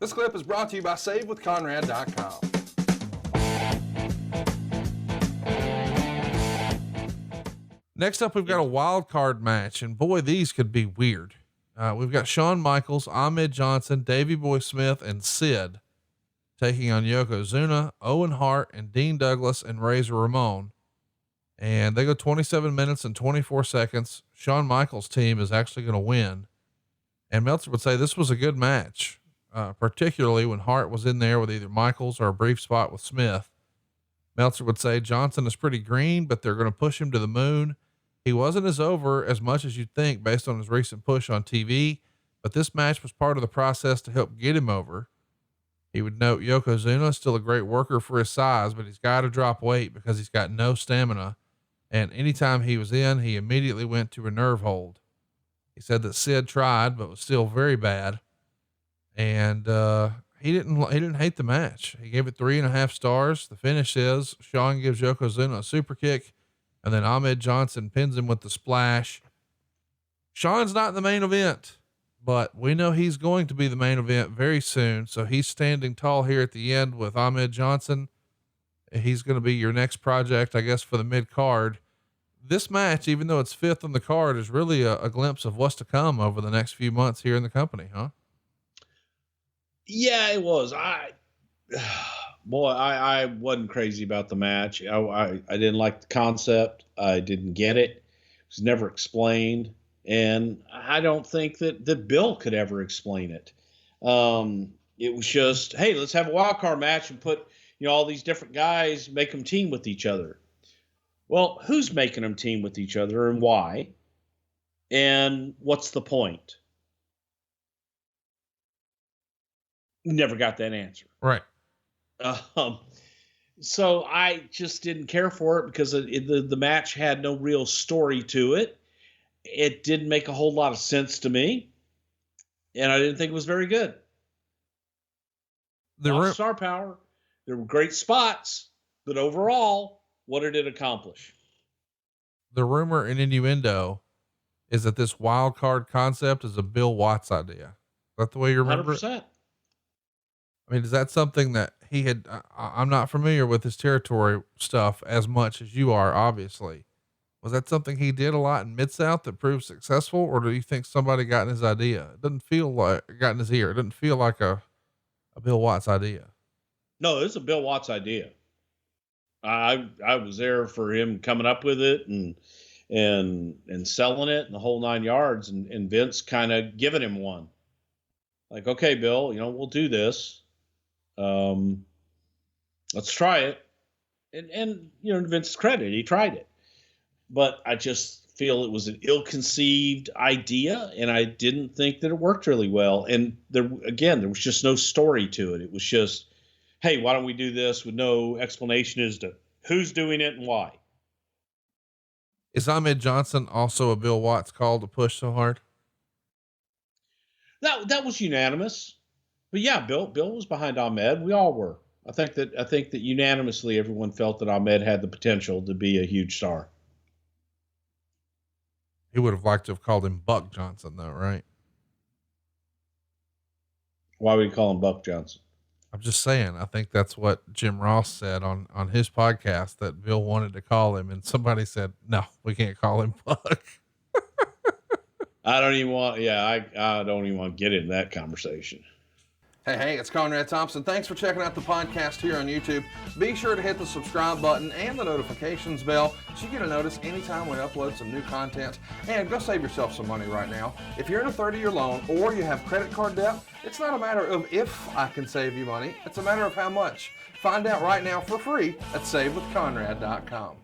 This clip is brought to you by SaveWithConrad.com. Next up, we've got a wild card match, and boy, these could be weird. We've got Shawn Michaels, Ahmed Johnson, Davey Boy Smith, and Sid taking on Yokozuna, Owen Hart, and Dean Douglas and Razor Ramon. And they go 27 minutes and 24 seconds. Shawn Michaels' team is actually going to win. And Meltzer would say this was a good match, particularly when Hart was in there with either Michaels or a brief spot with Smith. Meltzer would say Johnson is pretty green, but they're going to push him to the moon. He wasn't as over as much as you'd think based on his recent push on TV, but this match was part of the process to help get him over. He would note Yokozuna is still a great worker for his size, but he's got to drop weight because he's got no stamina. And anytime he was in, he immediately went to a nerve hold. He said that Sid tried, but was still very bad. And, he didn't hate the match. He gave it 3.5 stars. The finish is Shawn gives Yokozuna a super kick, and then Ahmed Johnson pins him with the splash. Shawn's not in the main event, but we know he's going to be the main event very soon. So he's standing tall here at the end with Ahmed Johnson. He's going to be your next project, I guess, for the mid card. This match, even though it's 5th on the card, is really a glimpse of what's to come over the next few months here in the company, huh? Yeah, it was. I wasn't crazy about the match. I didn't like the concept. I didn't get it. It was never explained. And I don't think that Bill could ever explain it. It was just, hey, let's have a wild card match and put, all these different guys, make them team with each other. Well, who's making them team with each other and why? And what's the point? Never got that answer. Right. So I just didn't care for it because the match had no real story to it. It didn't make a whole lot of sense to me, and I didn't think it was very good. The star power. There were great spots, but overall, what did it accomplish? The rumor and innuendo is that this wild card concept is a Bill Watts idea. Is that the way you remember 100%. it? I mean, is that something that he had, I'm not familiar with his territory stuff as much as you are, obviously. Was that something he did a lot in Mid-South that proved successful? Or do you think somebody got in his idea? It doesn't feel like it got in his ear. It doesn't feel like a Bill Watts idea. No, it's a Bill Watts idea. I was there for him coming up with it and selling it and the whole 9 yards and Vince kind of giving him one. Like, okay, Bill, we'll do this. Let's try it. And Vince's credit, he tried it. But I just feel it was an ill-conceived idea, and I didn't think that it worked really well. And there was just no story to it. It was just, hey, why don't we do this with no explanation as to who's doing it and why? Is Ahmed Johnson also a Bill Watts call to push so hard? That was unanimous. But yeah, Bill was behind Ahmed. We all were. I think that unanimously everyone felt that Ahmed had the potential to be a huge star. He would have liked to have called him Buck Johnson though, right? Why would he call him Buck Johnson? I'm just saying, I think that's what Jim Ross said on his podcast, that Bill wanted to call him, and somebody said, no, we can't call him Buck. I don't even want to get into that conversation. Hey, it's Conrad Thompson. Thanks for checking out the podcast here on YouTube. Be sure to hit the subscribe button and the notifications bell so you get a notice anytime we upload some new content. And go save yourself some money right now. If you're in a 30-year loan or you have credit card debt, it's not a matter of if I can save you money. It's a matter of how much. Find out right now for free at SaveWithConrad.com.